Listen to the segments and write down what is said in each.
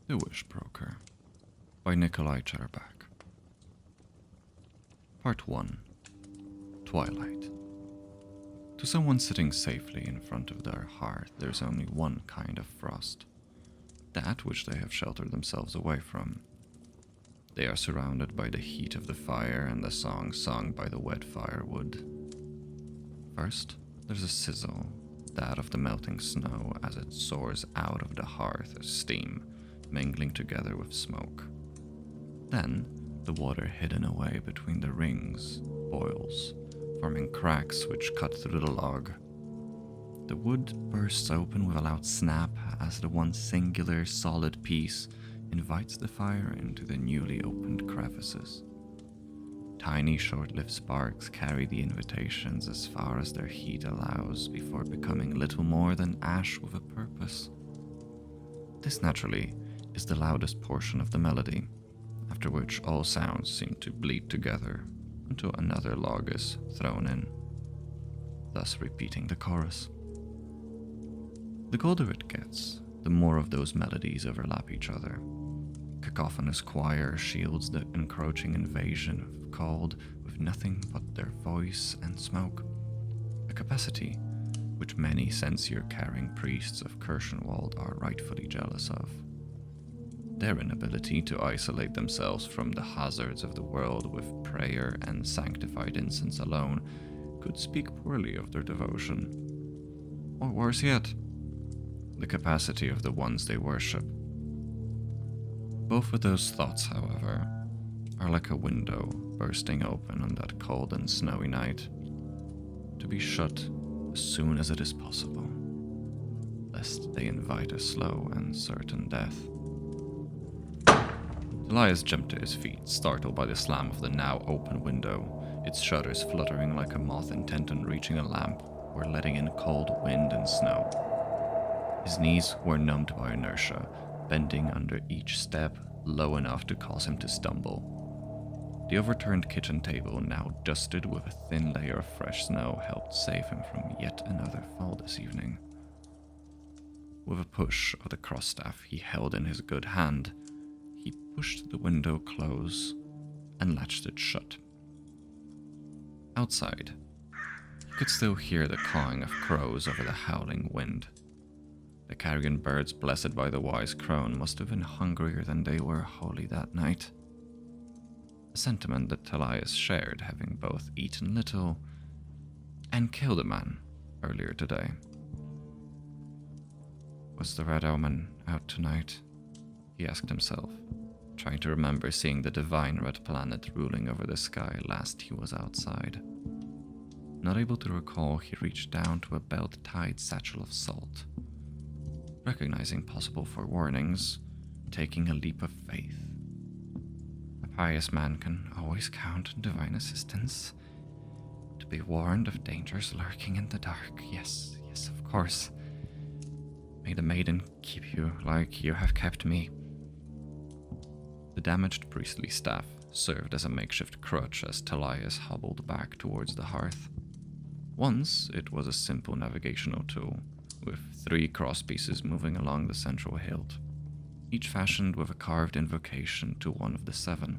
The Wishbroker by Arm Chairback. Part 1. Twilight. To someone sitting safely in front of their hearth, there's only one kind of frost. That which they have sheltered themselves away from. They are surrounded by the heat of the fire and the song sung by the wet firewood. First, there's a sizzle, that of the melting snow as it soars out of the hearth as steam, mingling together with smoke. Then, the water hidden away between the rings boils, forming cracks which cut through the log. The wood bursts open with a loud snap as the one singular solid piece invites the fire into the newly opened crevices. Tiny short-lived sparks carry the invitations as far as their heat allows before becoming little more than ash with a purpose. This, naturally, is the loudest portion of the melody, after which all sounds seem to bleed together until another log is thrown in, thus repeating the chorus. The colder it gets, the more of those melodies overlap each other. Cacophonous choir shields the encroaching invasion of cold with nothing but their voice and smoke, a capacity which many censure-carrying priests of Kirchenwald are rightfully jealous of. Their inability to isolate themselves from the hazards of the world with prayer and sanctified incense alone could speak poorly of their devotion. Or worse yet, the capacity of the ones they worship. Both of those thoughts, however, are like a window bursting open on that cold and snowy night, to be shut as soon as it is possible, lest they invite a slow and certain death. Elias jumped to his feet, startled by the slam of the now open window, its shutters fluttering like a moth intent on reaching a lamp or letting in cold wind and snow. His knees were numbed by inertia, bending under each step low enough to cause him to stumble. The overturned kitchen table, now dusted with a thin layer of fresh snow, helped save him from yet another fall this evening. With a push of the crossstaff he held in his good hand, he pushed the window close and latched it shut. Outside, he could still hear the cawing of crows over the howling wind. The carrion birds blessed by the wise crone must have been hungrier than they were wholly that night. A sentiment that Elias shared, having both eaten little and killed a man earlier today. Was the Red Omen out tonight? He asked himself, trying to remember seeing the divine red planet ruling over the sky last he was outside. Not able to recall, he reached down to a belt-tied satchel of salt. Recognizing possible forewarnings, taking a leap of faith. A pious man can always count on divine assistance. To be warned of dangers lurking in the dark. Yes, of course. May the maiden keep you like you have kept me. The damaged priestly staff served as a makeshift crutch as Talias hobbled back towards the hearth. Once, it was a simple navigational tool, with 3 crosspieces moving along the central hilt, each fashioned with a carved invocation to one of the 7,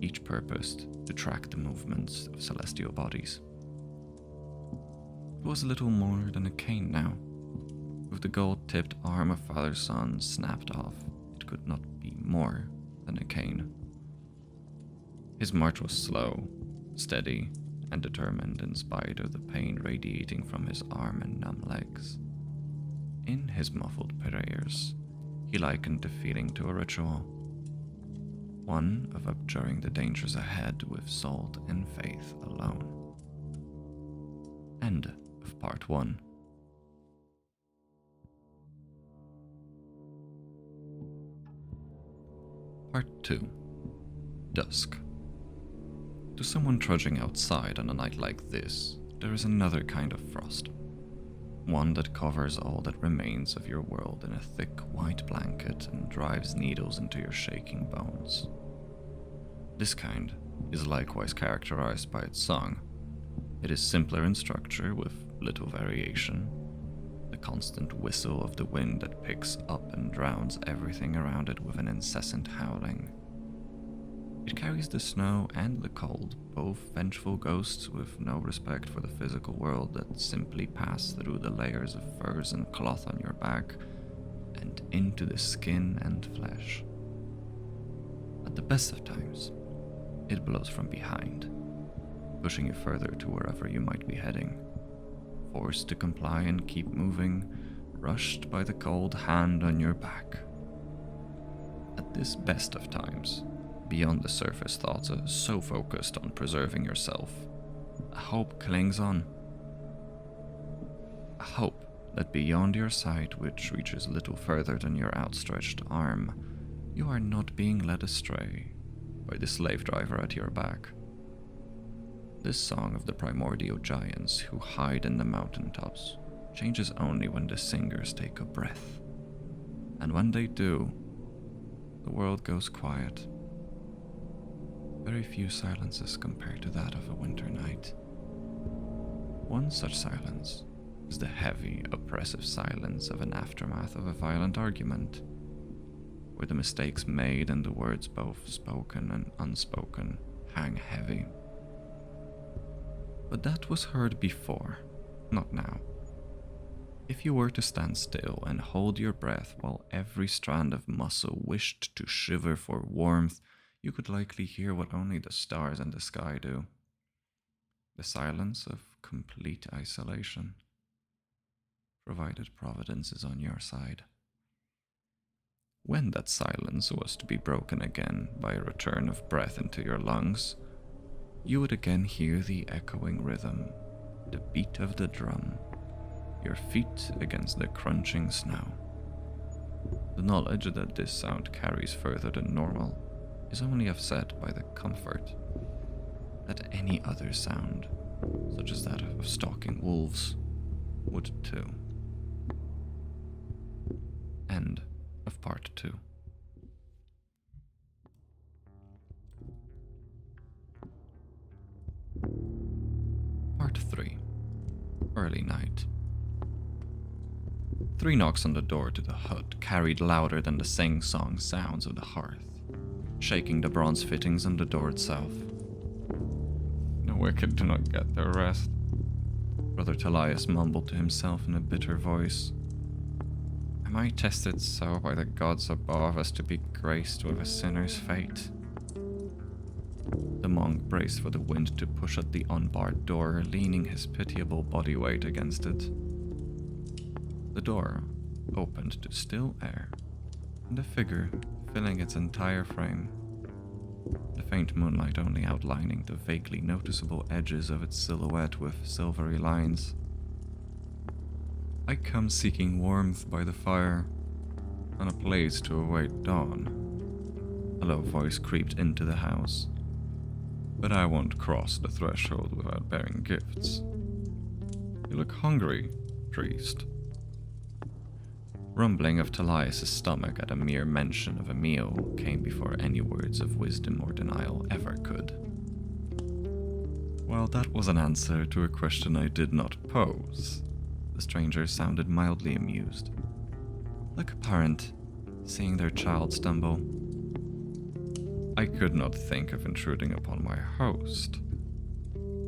each purposed to track the movements of celestial bodies. It was little more than a cane now. With the gold-tipped arm of Father Son snapped off, it could not be more than a cane. His march was slow, steady, and determined in spite of the pain radiating from his arm and numb legs. In his muffled prayers, he likened the feeling to a ritual, one of abjuring the dangers ahead with salt and faith alone. End of Part 1. Part 2. Dusk. To someone trudging outside on a night like this, there is another kind of frost. One that covers all that remains of your world in a thick white blanket and drives needles into your shaking bones. This kind is likewise characterized by its song. It is simpler in structure with little variation. The constant whistle of the wind that picks up and drowns everything around it with an incessant howling. It carries the snow and the cold, both vengeful ghosts with no respect for the physical world that simply pass through the layers of furs and cloth on your back and into the skin and flesh. At the best of times, it blows from behind, pushing you further to wherever you might be heading. Forced to comply and keep moving, rushed by the cold hand on your back. At this best of times, beyond the surface thoughts are so focused on preserving yourself, a hope clings on. A hope that beyond your sight, which reaches little further than your outstretched arm, you are not being led astray by the slave driver at your back. This song of the primordial giants who hide in the mountaintops changes only when the singers take a breath. And when they do, the world goes quiet. Very few silences compare to that of a winter night. One such silence is the heavy, oppressive silence of an aftermath of a violent argument, where the mistakes made and the words both spoken and unspoken hang heavy. But that was heard before, not now. If you were to stand still and hold your breath while every strand of muscle wished to shiver for warmth, you could likely hear what only the stars and the sky do. The silence of complete isolation, provided Providence is on your side. When that silence was to be broken again by a return of breath into your lungs, you would again hear the echoing rhythm, the beat of the drum, your feet against the crunching snow. The knowledge that this sound carries further than normal is only offset by the comfort that any other sound, such as that of stalking wolves, would too. End of part 2. Part 3. Early night. 3 knocks on the door to the hut carried louder than the sing-song sounds of the hearth, shaking the bronze fittings on the door itself. The wicked do not get their rest, Brother Talias mumbled to himself in a bitter voice. Am I tested so by the gods above as to be graced with a sinner's fate? The monk braced for the wind to push at the unbarred door, leaning his pitiable body weight against it. The door opened to still air, and a figure filling its entire frame, the faint moonlight only outlining the vaguely noticeable edges of its silhouette with silvery lines. I come seeking warmth by the fire, and a place to await dawn. A low voice creeped into the house. But I won't cross the threshold without bearing gifts. You look hungry, priest. Rumbling of Talias' stomach at a mere mention of a meal came before any words of wisdom or denial ever could. Well, that was an answer to a question I did not pose. The stranger sounded mildly amused, like a parent seeing their child stumble. I could not think of intruding upon my host.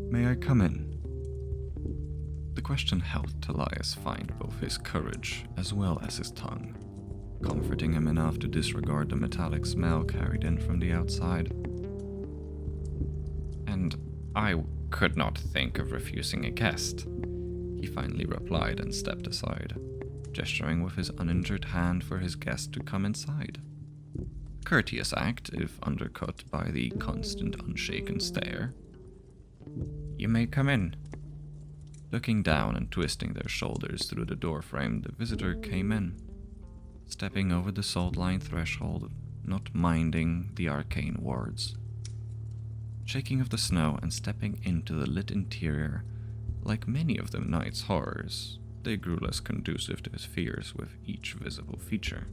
May I come in? The question helped Talias find both his courage as well as his tongue, comforting him enough to disregard the metallic smell carried in from the outside. And I could not think of refusing a guest, he finally replied and stepped aside, gesturing with his uninjured hand for his guest to come inside. Courteous act, if undercut by the constant unshaken stare. You may come in. Looking down and twisting their shoulders through the doorframe, the visitor came in, stepping over the salt-lined threshold, not minding the arcane wards. Shaking off the snow and stepping into the lit interior, like many of the night's horrors, they grew less conducive to his fears with each visible feature.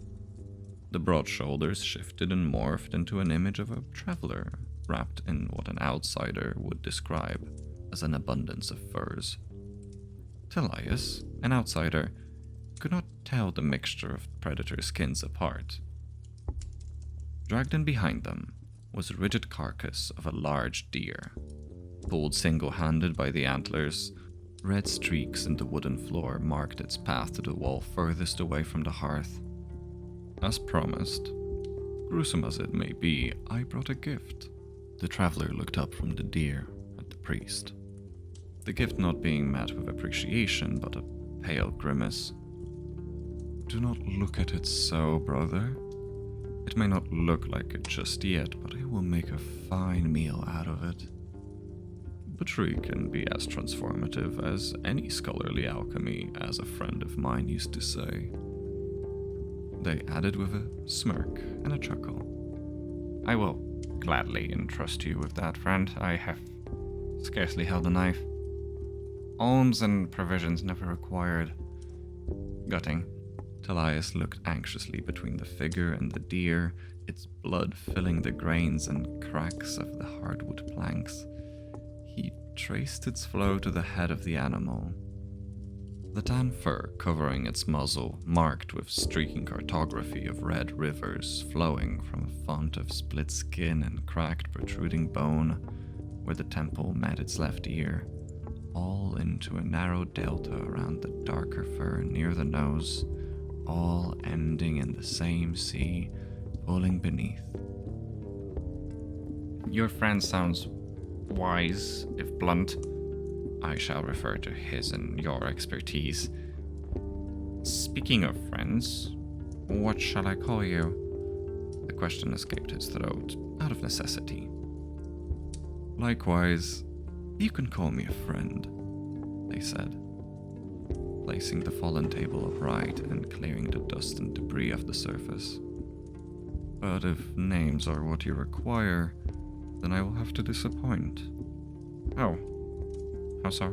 The broad shoulders shifted and morphed into an image of a traveler, wrapped in what an outsider would describe as an abundance of furs. Talias, an outsider, could not tell the mixture of predator skins apart. Dragged in behind them was a rigid carcass of a large deer. Pulled single-handed by the antlers, red streaks in the wooden floor marked its path to the wall furthest away from the hearth. As promised, gruesome as it may be, I brought a gift. The traveler looked up from the deer at the priest, the gift not being met with appreciation but a pale grimace. Do not look at it so, brother. It may not look like it just yet, but I will make a fine meal out of it. The tree can be as transformative as any scholarly alchemy, as a friend of mine used to say. They added with a smirk and a chuckle. I will gladly entrust you with that, friend. I have scarcely held a knife. Alms and provisions never required. Gutting. Talias looked anxiously between the figure and the deer, its blood filling the grains and cracks of the hardwood planks. He traced its flow to the head of the animal. The tan fur covering its muzzle, marked with streaking cartography of red rivers flowing from a font of split skin and cracked protruding bone where the temple met its left ear, all into a narrow delta around the darker fur near the nose, all ending in the same sea pulling beneath. Your friend sounds wise, if blunt. I shall refer to his and your expertise. Speaking of friends, what shall I call you? The question escaped his throat, out of necessity. Likewise, you can call me a friend, they said, placing the fallen table upright and clearing the dust and debris off the surface. But if names are what you require, then I will have to disappoint. Oh. How so?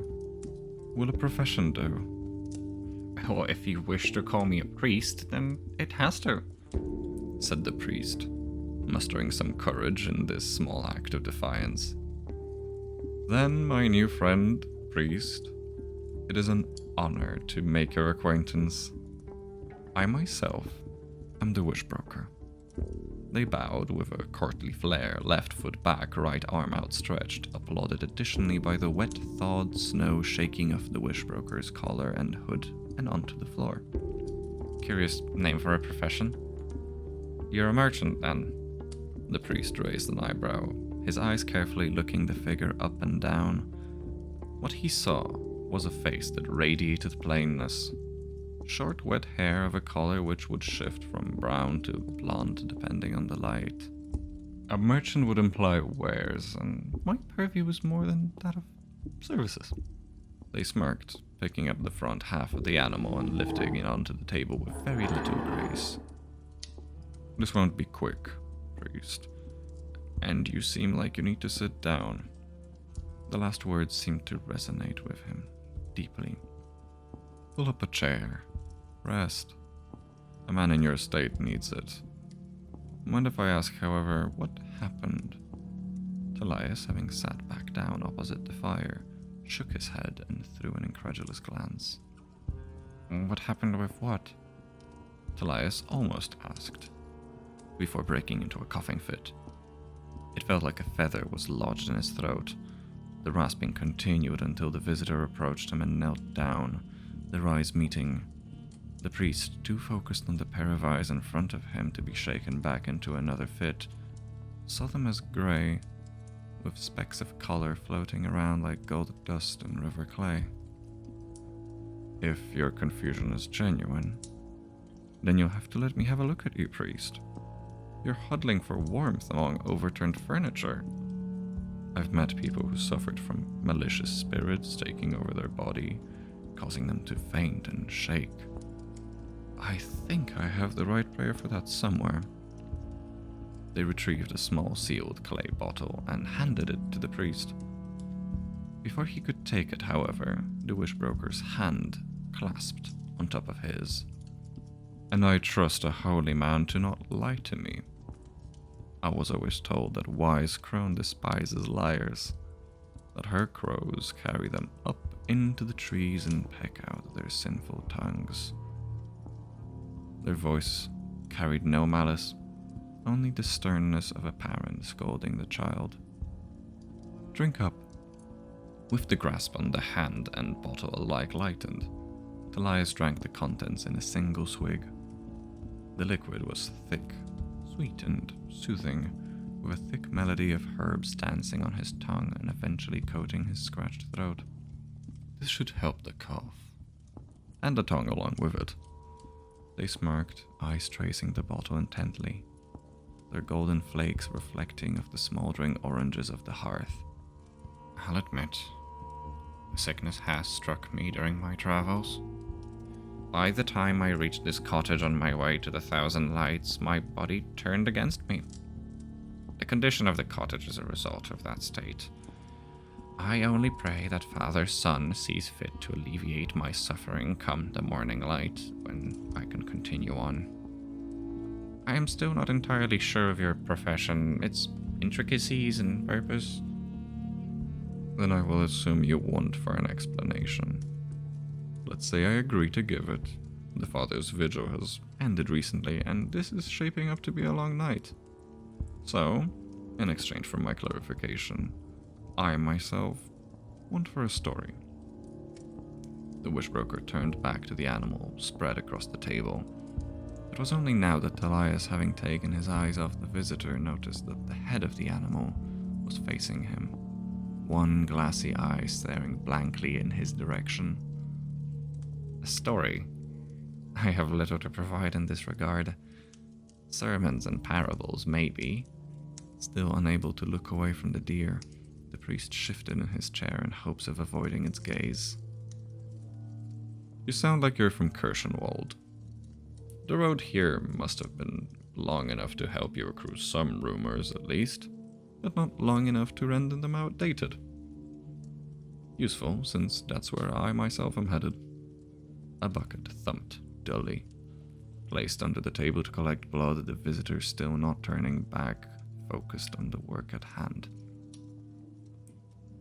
Will a profession do? Well, if you wish to call me a priest, then it has to, said the priest, mustering some courage in this small act of defiance. Then, my new friend, priest, it is an honor to make your acquaintance. I myself am the Wishbroker. They bowed with a courtly flair, left foot back, right arm outstretched, applauded additionally by the wet, thawed snow shaking off the Wishbroker's collar and hood and onto the floor. Curious name for a profession. You're a merchant, then? The priest raised an eyebrow, his eyes carefully looking the figure up and down. What he saw was a face that radiated plainness. Short, wet hair of a color which would shift from brown to blonde depending on the light. A merchant would imply wares, and my purview was more than that of services. They smirked, picking up the front half of the animal and lifting it onto the table with very little grace. This won't be quick, priest, and you seem like you need to sit down. The last words seemed to resonate with him deeply. Pull up a chair. Rest. A man in your state needs it. Mind if I ask, however, what happened? Talias, having sat back down opposite the fire, shook his head and threw an incredulous glance. What happened with what? Talias almost asked, before breaking into a coughing fit. It felt like a feather was lodged in his throat. The rasping continued until the visitor approached him and knelt down, their eyes meeting. The priest, too focused on the pair of eyes in front of him to be shaken back into another fit, saw them as grey, with specks of color floating around like gold dust in river clay. If your confusion is genuine, then you'll have to let me have a look at you, priest. You're huddling for warmth among overturned furniture. I've met people who suffered from malicious spirits taking over their body, causing them to faint and shake. I think I have the right prayer for that somewhere. They retrieved a small sealed clay bottle and handed it to the priest. Before he could take it, however, the Wishbroker's hand clasped on top of his. And I trust a holy man to not lie to me. I was always told that wise crone despises liars, that her crows carry them up into the trees and peck out their sinful tongues. Their voice carried no malice, only the sternness of a parent scolding the child. "Drink up." With the grasp on the hand and bottle alike lightened, Elias drank the contents in a single swig. The liquid was thick, sweet, and soothing, with a thick melody of herbs dancing on his tongue and eventually coating his scratched throat. This should help the cough, and the tongue along with it. They smirked, eyes tracing the bottle intently, their golden flakes reflecting of the smouldering oranges of the hearth. "I'll admit, a sickness has struck me during my travels. By the time I reached this cottage on my way to the Thousand Lights, my body turned against me. The condition of the cottage is a result of that state. I only pray that Father Sun sees fit to alleviate my suffering come the morning light, when I can continue on. I am still not entirely sure of your profession, its intricacies and purpose." "Then I will assume you want for an explanation. Let's say I agree to give it. The Father's vigil has ended recently, and this is shaping up to be a long night. So, in exchange for my clarification, I myself want for a story." The Wishbroker turned back to the animal spread across the table. It was only now that Elias, having taken his eyes off the visitor, noticed that the head of the animal was facing him, one glassy eye staring blankly in his direction. "A story? I have little to provide in this regard. Sermons and parables, maybe." Still unable to look away from the deer, the priest shifted in his chair in hopes of avoiding its gaze. "You sound like you're from Kirschenwald. The road here must have been long enough to help you accrue some rumors, at least, but not long enough to render them outdated. Useful, since that's where I myself am headed." A bucket thumped dully. Placed under the table to collect blood, the visitor, still not turning back, focused on the work at hand.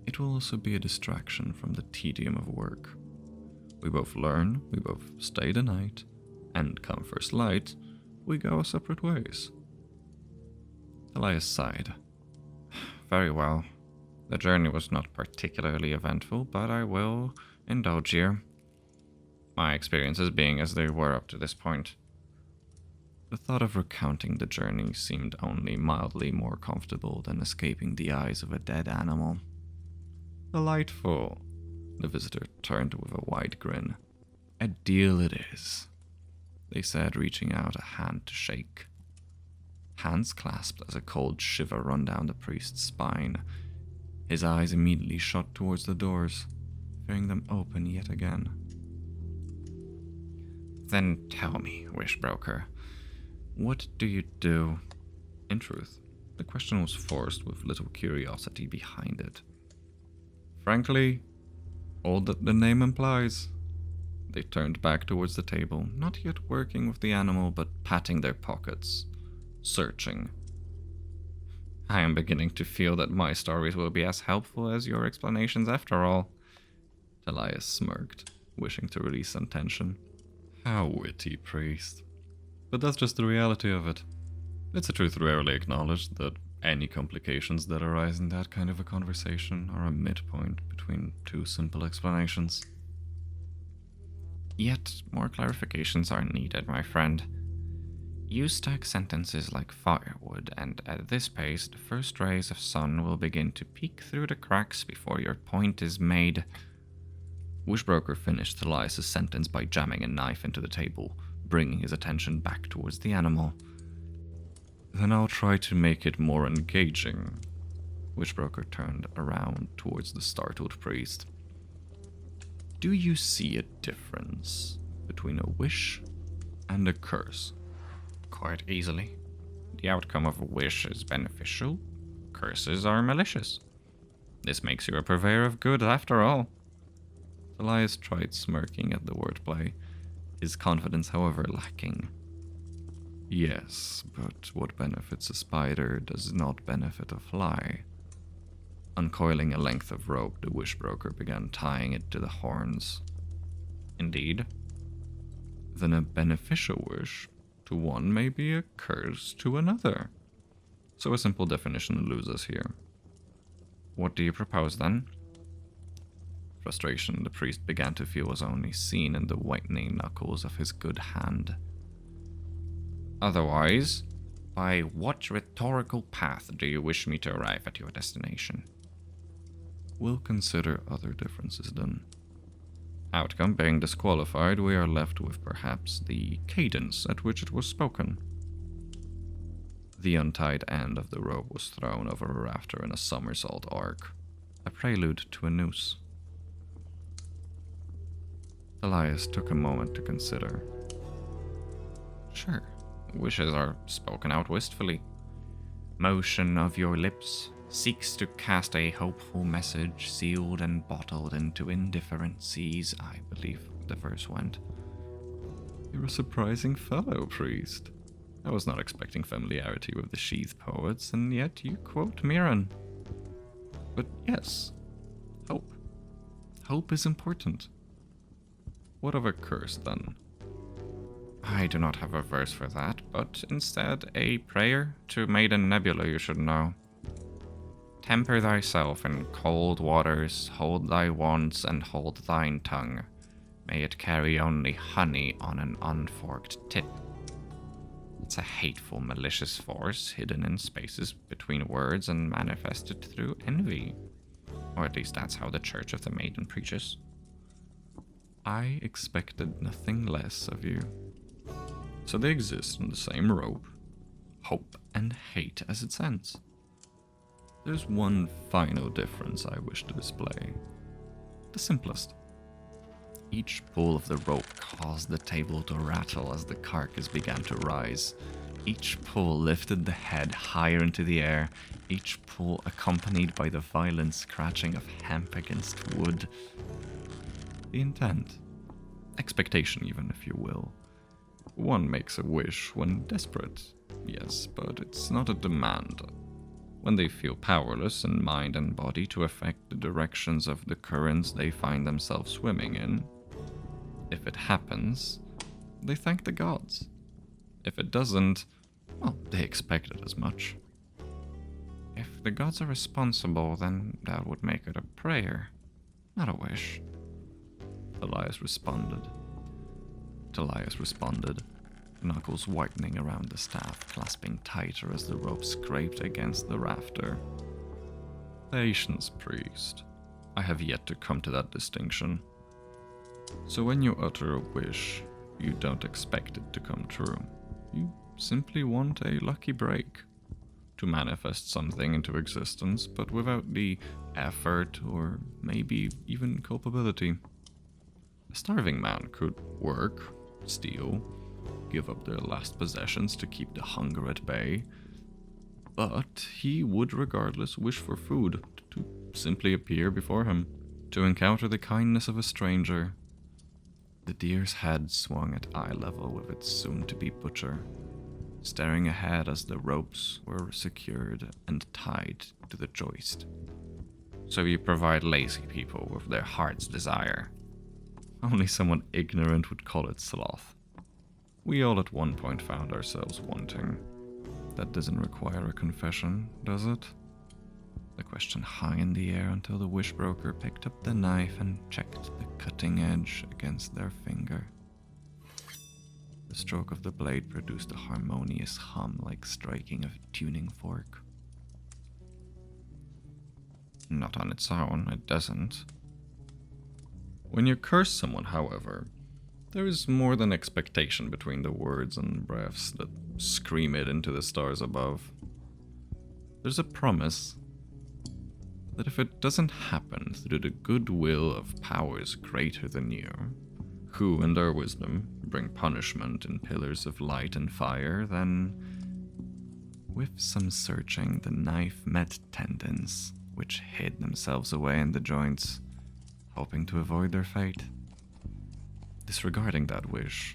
"It will also be a distraction from the tedium of work. We both learn, we both stay the night, and come first light, we go our separate ways." Elias sighed. "Very well. The journey was not particularly eventful, but I will indulge you. My experiences being as they were up to this point." The thought of recounting the journey seemed only mildly more comfortable than escaping the eyes of a dead animal. "Delightful." The visitor turned with a wide grin. "A deal it is," they said, reaching out a hand to shake. Hands clasped as a cold shiver ran down the priest's spine. His eyes immediately shot towards the doors, fearing them open yet again. "Then tell me, Wishbroker, what do you do?" In truth, the question was forced with little curiosity behind it. "Frankly, all that the name implies." They turned back towards the table, not yet working with the animal, but patting their pockets, searching. "I am beginning to feel that my stories will be as helpful as your explanations after all." Elias smirked, wishing to release some tension. "How witty, priest. But that's just the reality of it. It's a truth rarely acknowledged that any complications that arise in that kind of a conversation are a midpoint between two simple explanations." "Yet more clarifications are needed, my friend. You stack sentences like firewood, and at this pace, the first rays of sun will begin to peek through the cracks before your point is made." Wishbroker finished Elias' sentence by jamming a knife into the table, bringing his attention back towards the animal. "Then I'll try to make it more engaging." Wishbroker turned around towards the startled priest. "Do you see a difference between a wish and a curse?" "Quite easily. The outcome of a wish is beneficial. Curses are malicious. This makes you a purveyor of good, after all." Elias tried smirking at the wordplay, his confidence, however, lacking. "Yes, but what benefits a spider does not benefit a fly." Uncoiling a length of rope, the Wishbroker began tying it to the horns. "Indeed?" "Then a beneficial wish to one may be a curse to another. So a simple definition loses here. What do you propose then? Frustration the priest began to feel was only seen in the whitening knuckles of his good hand. Otherwise, by what rhetorical path do you wish me to arrive at your destination? We'll consider other differences then. Outcome being disqualified, we are left with perhaps the cadence at which it was spoken. The untied end of the rope was thrown over a rafter in a somersault arc, a prelude to a noose. Elias took a moment to consider. Sure, wishes are spoken out wistfully. Motion of your lips seeks to cast a hopeful message sealed and bottled into indifferent seas, I believe the verse went. You're a surprising fellow, priest. I was not expecting familiarity with the sheath poets, and yet you quote Mirren. But yes, hope. Hope is important. What of a curse, then? I do not have a verse for that, but instead a prayer to Maiden Nebula, you should know. Temper thyself in cold waters, hold thy wants and hold thine tongue. May it carry only honey on an unforked tip. It's a hateful, malicious force hidden in spaces between words and manifested through envy. Or at least that's how the Church of the Maiden preaches. I expected nothing less of you. So they exist in the same rope, hope and hate as its ends. There's one final difference I wish to display. The simplest. Each pull of the rope caused the table to rattle as the carcass began to rise. Each pull lifted the head higher into the air, each pull accompanied by the violent scratching of hemp against wood. The intent, expectation even, if you will. One makes a wish when desperate, yes, but it's not a demand. When they feel powerless in mind and body to affect the directions of the currents they find themselves swimming in. If it happens, they thank the gods. If it doesn't, well, they expected as much. If the gods are responsible, then that would make it a prayer, not a wish. Elias responded, knuckles whitening around the staff, clasping tighter as the rope scraped against the rafter. Patience, priest. I have yet to come to that distinction. So when you utter a wish, you don't expect it to come true. You simply want a lucky break. To manifest something into existence, but without the effort or maybe even culpability. A starving man could work, steal, give up their last possessions to keep the hunger at bay, but he would regardless wish for food, to simply appear before him, to encounter the kindness of a stranger. The deer's head swung at eye level with its soon-to-be butcher, staring ahead as the ropes were secured and tied to the joist. So you provide lazy people with their heart's desire. Only someone ignorant would call it sloth. We all at one point found ourselves wanting. That doesn't require a confession, does it? The question hung in the air until the Wishbroker picked up the knife and checked the cutting edge against their finger. The stroke of the blade produced a harmonious hum like striking a tuning fork. Not on its own, it doesn't. When you curse someone, however, there is more than expectation between the words and breaths that scream it into the stars above. There's a promise that if it doesn't happen through the goodwill of powers greater than you, who in their wisdom bring punishment in pillars of light and fire, then, with some searching, the knife met tendons, which hid themselves away in the joints, hoping to avoid their fate. Disregarding that wish,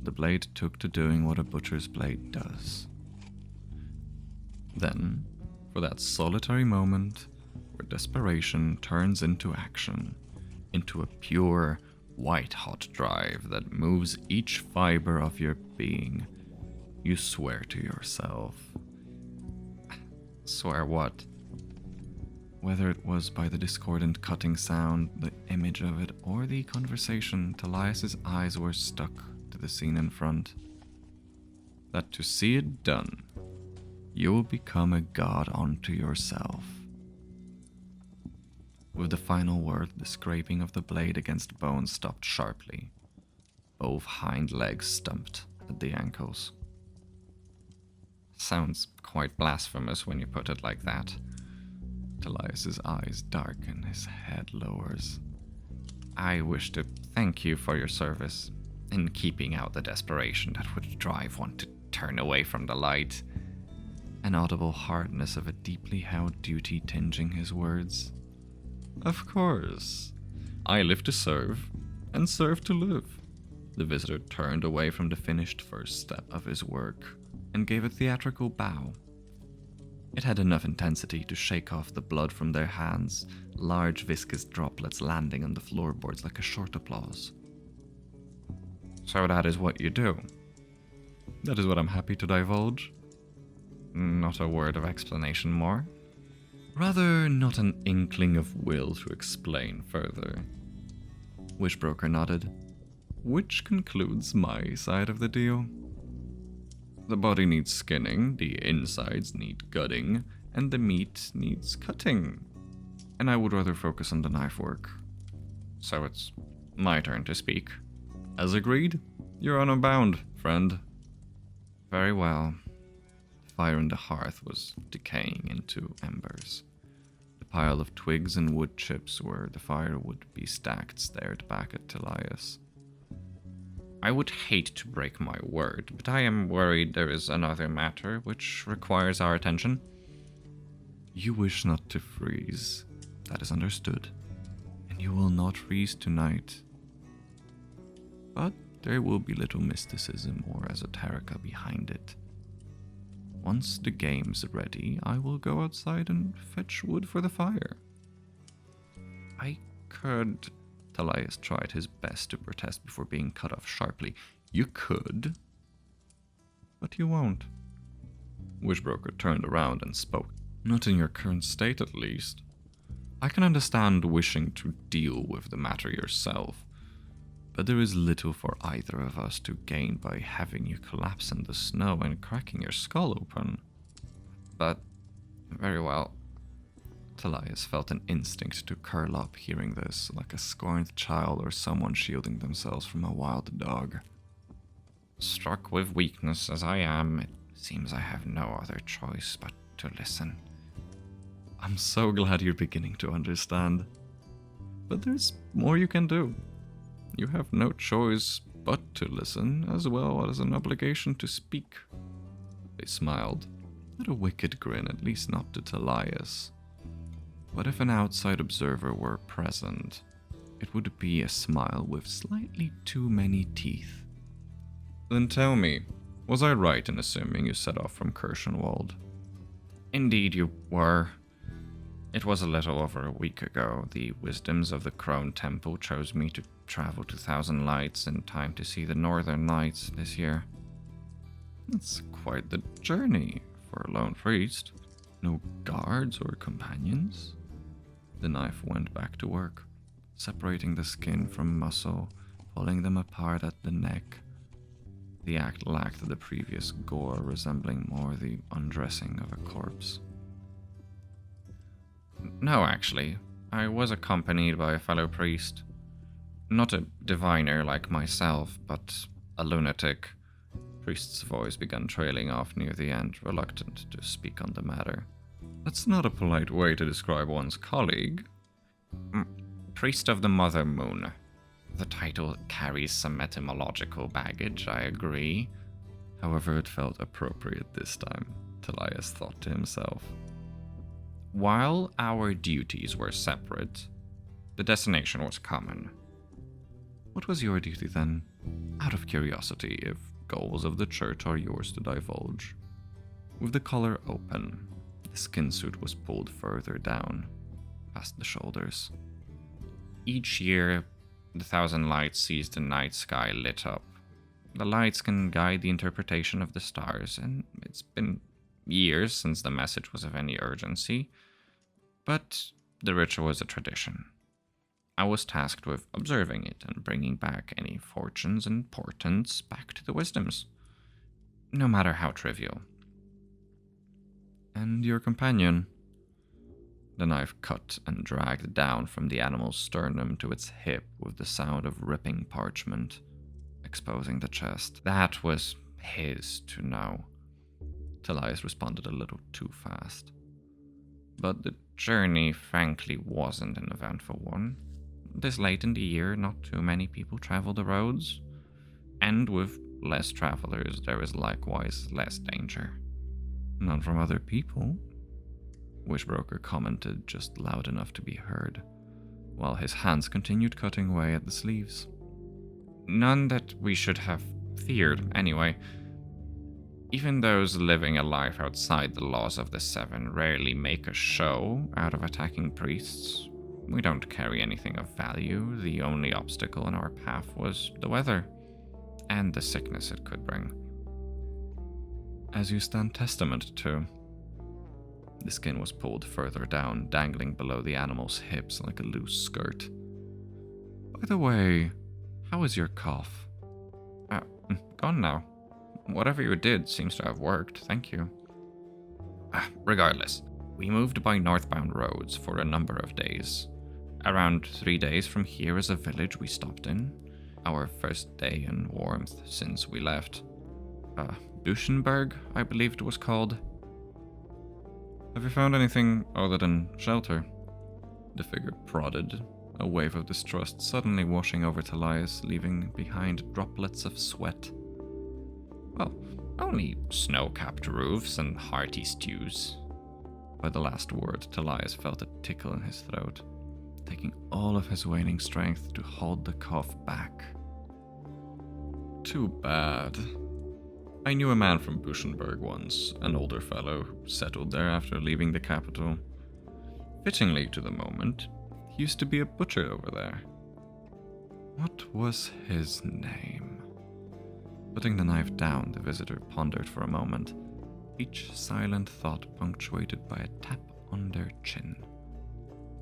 the blade took to doing what a butcher's blade does. Then, for that solitary moment, where desperation turns into action, into a pure, white-hot drive that moves each fiber of your being, You swear to yourself. Swear what? Whether it was by the discordant cutting sound, the image of it, or the conversation, Talias's eyes were stuck to the scene in front. That to see it done, you will become a god unto yourself. With the final word, the scraping of the blade against bone stopped sharply. Both hind legs stumped at the ankles. Sounds quite blasphemous when you put it like that. Talias's eyes darken, his head lowers. I wish to thank you for your service in keeping out the desperation that would drive one to turn away from the light. An audible hardness of a deeply held duty tinging his words. Of course. I live to serve, and serve to live. The visitor turned away from the finished first step of his work and gave a theatrical bow. It had enough intensity to shake off the blood from their hands, large viscous droplets landing on the floorboards like a short applause. So that is what you do. That is what I'm happy to divulge. Not a word of explanation more. Rather, not an inkling of will to explain further. Wishbroker nodded, which concludes my side of the deal. The body needs skinning, the insides need gutting, and the meat needs cutting. And I would rather focus on the knife work. So it's my turn to speak. As agreed, you're honor bound, friend. Very well. The fire in the hearth was decaying into embers. The pile of twigs and wood chips where the fire would be stacked stared back at Talias. I would hate to break my word, but I am worried there is another matter which requires our attention. You wish not to freeze. That is understood. And you will not freeze tonight. But there will be little mysticism or esoterica behind it. Once the game's ready, I will go outside and fetch wood for the fire. I could... Talias tried his best to protest before being cut off sharply. You could, but you won't. Wishbroker turned around and spoke. Not in your current state, at least. I can understand wishing to deal with the matter yourself, but there is little for either of us to gain by having you collapse in the snow and cracking your skull open. But, very well. Talias felt an instinct to curl up hearing this, like a scorned child or someone shielding themselves from a wild dog. Struck with weakness as I am, it seems I have no other choice but to listen. I'm so glad you're beginning to understand. But there's more you can do. You have no choice but to listen, as well as an obligation to speak. They smiled. Not a wicked grin, at least not to Talias. But if an outside observer were present, it would be a smile with slightly too many teeth. Then tell me, was I right in assuming you set off from Kirshenwald? Indeed you were. It was a little over a week ago. The wisdoms of the Crone Temple chose me to travel to Thousand Lights in time to see the Northern Lights this year. That's quite the journey for a lone priest. No guards or companions? The knife went back to work, separating the skin from muscle, pulling them apart at the neck. The act lacked the previous gore, resembling more the undressing of a corpse. No, actually. I was accompanied by a fellow priest. Not a diviner like myself, but a lunatic. Priest's voice began trailing off near the end, reluctant to speak on the matter. That's not a polite way to describe one's colleague. Priest of the Mother Moon. The title carries some etymological baggage, I agree. However, it felt appropriate this time, Talias thought to himself. While our duties were separate, the destination was common. What was your duty then? Out of curiosity, if goals of the church are yours to divulge. With the collar open, the skin suit was pulled further down, past the shoulders. Each year, the Thousand Lights sees the night sky lit up. The lights can guide the interpretation of the stars, and it's been years since the message was of any urgency, but the ritual is a tradition. I was tasked with observing it and bringing back any fortunes and portents back to the wisdoms, no matter how trivial. And your companion? The knife cut and dragged down from the animal's sternum to its hip with the sound of ripping parchment, exposing the chest. That was his to know. Talias responded a little too fast. But the journey, frankly, wasn't an eventful one. This late in the year, not too many people travel the roads, and with less travelers, there is likewise less danger. Not from other people, Wishbroker commented just loud enough to be heard, while his hands continued cutting away at the sleeves. None that we should have feared, anyway. Even those living a life outside the laws of the Seven rarely make a show out of attacking priests. We don't carry anything of value. The only obstacle in our path was the weather, and the sickness it could bring. As you stand testament to. The skin was pulled further down, dangling below the animal's hips like a loose skirt. By the way, how is your cough? Gone now. Whatever you did seems to have worked, thank you. Regardless, we moved by northbound roads for a number of days. Around 3 days from here is a village we stopped in. Our first day in warmth since we left. Buchenberg, I believe it was called. Have you found anything other than shelter? The figure prodded, a wave of distrust suddenly washing over Talias, leaving behind droplets of sweat. Well, only snow-capped roofs and hearty stews. By the last word, Talias felt a tickle in his throat, taking all of his waning strength to hold the cough back. Too bad. I knew a man from Buchenberg once, an older fellow who settled there after leaving the capital. Fittingly to the moment, he used to be a butcher over there. What was his name? Putting the knife down, the visitor pondered for a moment, each silent thought punctuated by a tap on their chin.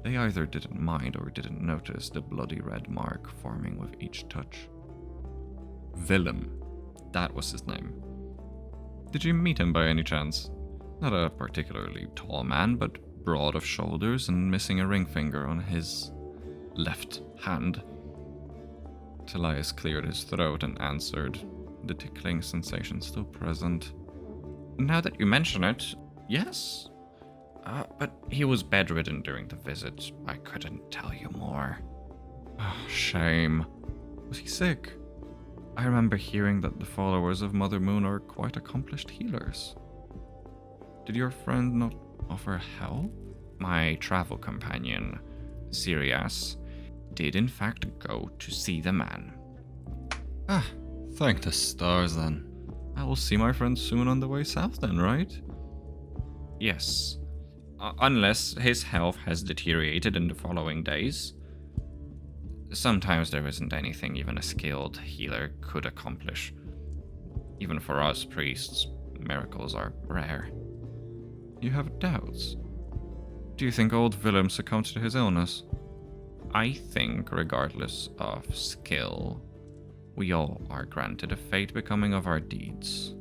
They either didn't mind or didn't notice the bloody red mark forming with each touch. Willem, that was his name. Did you meet him by any chance? Not a particularly tall man, but broad of shoulders and missing a ring finger on his left hand. Talias cleared his throat and answered, the tickling sensation still present. Now that you mention it, yes. But he was bedridden during the visit. I couldn't tell you more. Shame. Was he sick? I remember hearing that the followers of Mother Moon are quite accomplished healers. Did your friend not offer help? My travel companion, Sirius, did in fact go to see the man. Thank the stars then. I will see my friend soon on the way south then, right? Yes. Unless his health has deteriorated in the following days. Sometimes there isn't anything even a skilled healer could accomplish. Even for us priests, miracles are rare. You have doubts? Do you think old Willem succumbed to his illness? I think, regardless of skill, we all are granted a fate becoming of our deeds.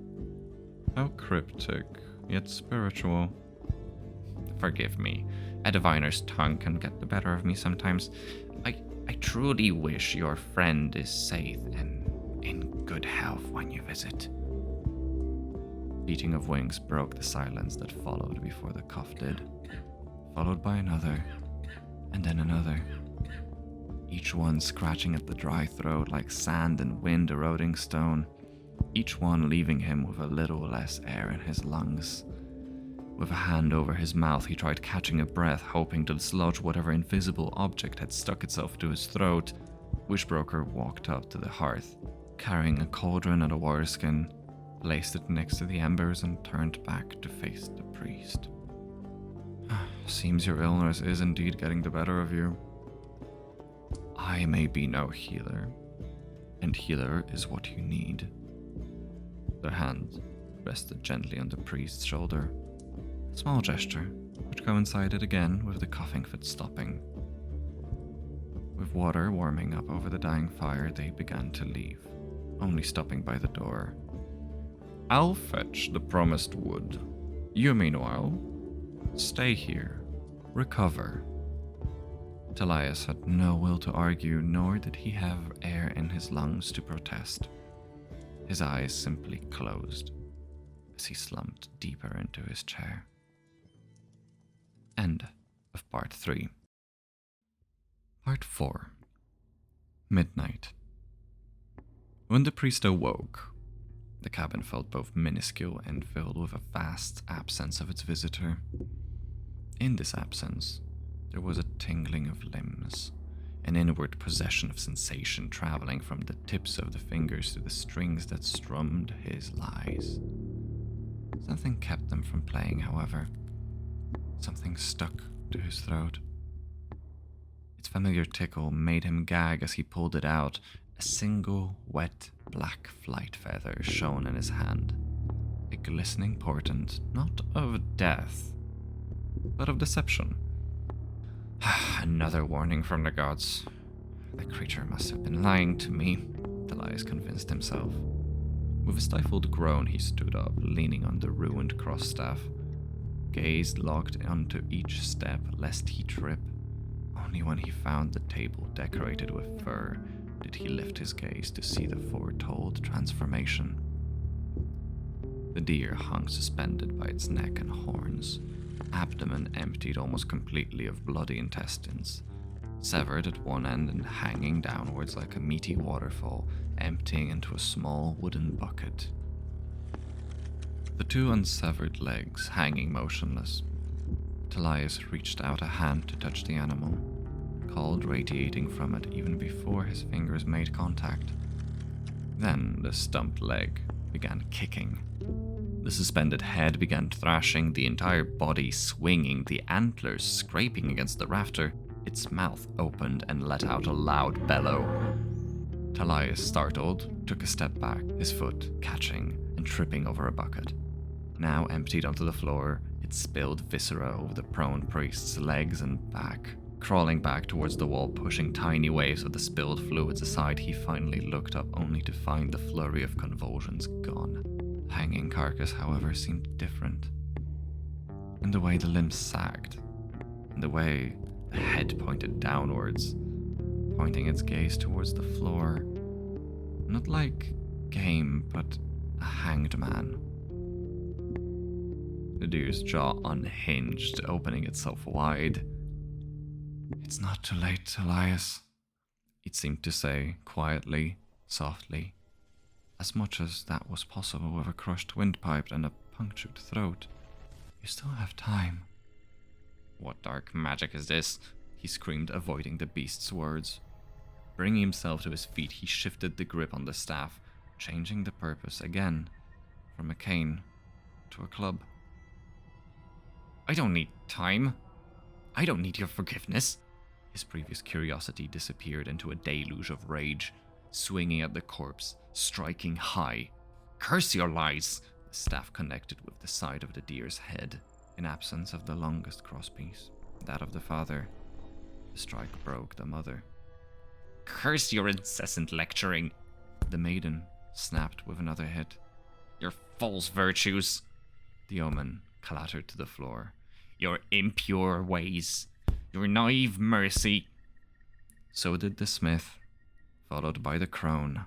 How cryptic, yet spiritual. Forgive me, a diviner's tongue can get the better of me sometimes. I truly wish your friend is safe and in good health when you visit. Beating of wings broke the silence that followed before the cough did, followed by another, and then another. Each one scratching at the dry throat like sand and wind eroding stone, each one leaving him with a little less air in his lungs. With a hand over his mouth, he tried catching a breath, hoping to dislodge whatever invisible object had stuck itself to his throat. Wishbroker walked up to the hearth, carrying a cauldron and a water skin, placed it next to the embers and turned back to face the priest. Seems your illness is indeed getting the better of you. I may be no healer, and healer is what you need. Their hand rested gently on the priest's shoulder. A small gesture, which coincided again with the coughing fit stopping. With water warming up over the dying fire, they began to leave, only stopping by the door. "I'll fetch the promised wood. You, meanwhile, stay here. Recover." Talias had no will to argue, nor did he have air in his lungs to protest. His eyes simply closed as he slumped deeper into his chair. End of Part 3. Part 4. Midnight. When the priest awoke, the cabin felt both minuscule and filled with a vast absence of its visitor. In this absence, there was a tingling of limbs, an inward possession of sensation traveling from the tips of the fingers to the strings that strummed his lies. Something kept them from playing, however. Something stuck to his throat. Its familiar tickle made him gag as he pulled it out. A single wet black flight feather shone in his hand, a glistening portent not of death, but of deception. Another warning from the gods. The creature must have been lying to me, Talias convinced himself. With a stifled groan, he stood up, leaning on the ruined cross-staff, gaze locked onto each step lest he trip. Only when he found the table decorated with fur did he lift his gaze to see the foretold transformation. The deer hung suspended by its neck and horns, abdomen emptied almost completely of bloody intestines, severed at one end and hanging downwards like a meaty waterfall, emptying into a small wooden bucket. The two unsevered legs hanging motionless, Talias reached out a hand to touch the animal, cold radiating from it even before his fingers made contact. Then the stumped leg began kicking. The suspended head began thrashing, the entire body swinging, the antlers scraping against the rafter. Its mouth opened and let out a loud bellow. Talias, startled, took a step back, his foot catching and tripping over a bucket. Now emptied onto the floor, it spilled viscera over the prone priest's legs and back. Crawling back towards the wall, pushing tiny waves of the spilled fluids aside, he finally looked up only to find the flurry of convulsions gone. The hanging carcass, however, seemed different. In the way the limbs sagged, in the way the head pointed downwards, pointing its gaze towards the floor. Not like game, but a hanged man. The deer's jaw unhinged, opening itself wide. "It's not too late, Talias," it seemed to say, quietly, softly, as much as that was possible with a crushed windpipe and a punctured throat. "You still have time." "What dark magic is this?" he screamed, avoiding the beast's words. Bringing himself to his feet, he shifted the grip on the staff, changing the purpose again, from a cane to a club. "I don't need time. I don't need your forgiveness." His previous curiosity disappeared into a deluge of rage, swinging at the corpse, striking high. "Curse your lies!" The staff connected with the side of the deer's head, in absence of the longest crosspiece, that of the father. The strike broke the mother. "Curse your incessant lecturing!" The maiden snapped with another hit. "Your false virtues!" The omen clattered to the floor. "Your impure ways! Your naive mercy!" So did the smith, followed by the crone,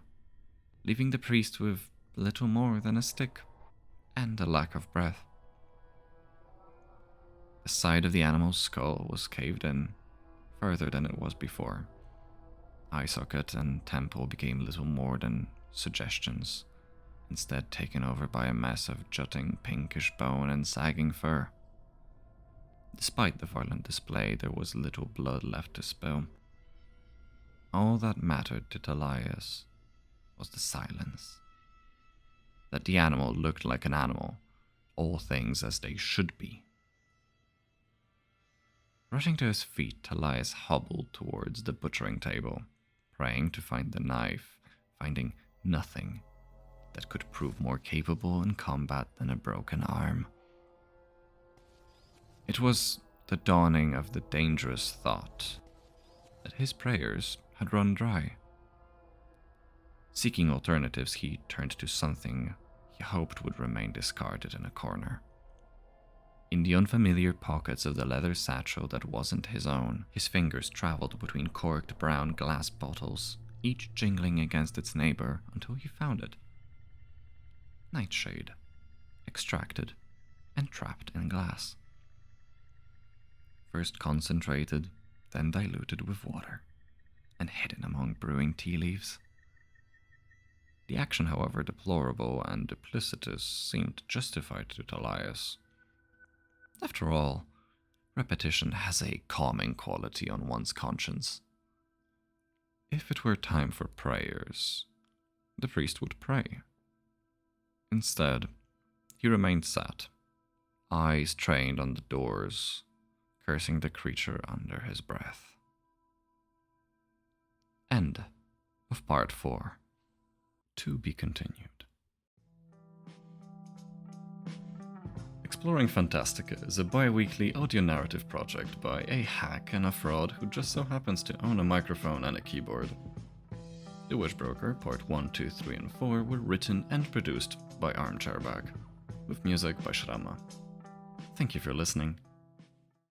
leaving the priest with little more than a stick and a lack of breath. The side of the animal's skull was caved in, further than it was before. Eye socket and temple became little more than suggestions, instead taken over by a mess of jutting pinkish bone and sagging fur. Despite the violent display, there was little blood left to spill. All that mattered to Talias was the silence. That the animal looked like an animal, all things as they should be. Rushing to his feet, Talias hobbled towards the butchering table, praying to find the knife, finding nothing. that could prove more capable in combat than a broken arm. It was the dawning of the dangerous thought that his prayers had run dry. Seeking alternatives, he turned to something he hoped would remain discarded in a corner. In the unfamiliar pockets of the leather satchel that wasn't his own, his fingers traveled between corked brown glass bottles, each jingling against its neighbor until he found it. Nightshade, extracted and trapped in glass. First concentrated, then diluted with water, and hidden among brewing tea leaves. The action, however deplorable and duplicitous, seemed justified to Talias. After all, repetition has a calming quality on one's conscience. If it were time for prayers, the priest would pray. Instead, he remained sat, eyes trained on the doors, cursing the creature under his breath. End of Part 4. To be continued. Exploring Fantastica is a bi-weekly audio narrative project by a hack and a fraud who just so happens to own a microphone and a keyboard. The Wishbroker, Part 1, 2, 3, and 4 were written and produced by Arm Chairback, with music by Shrama. Thank you for listening.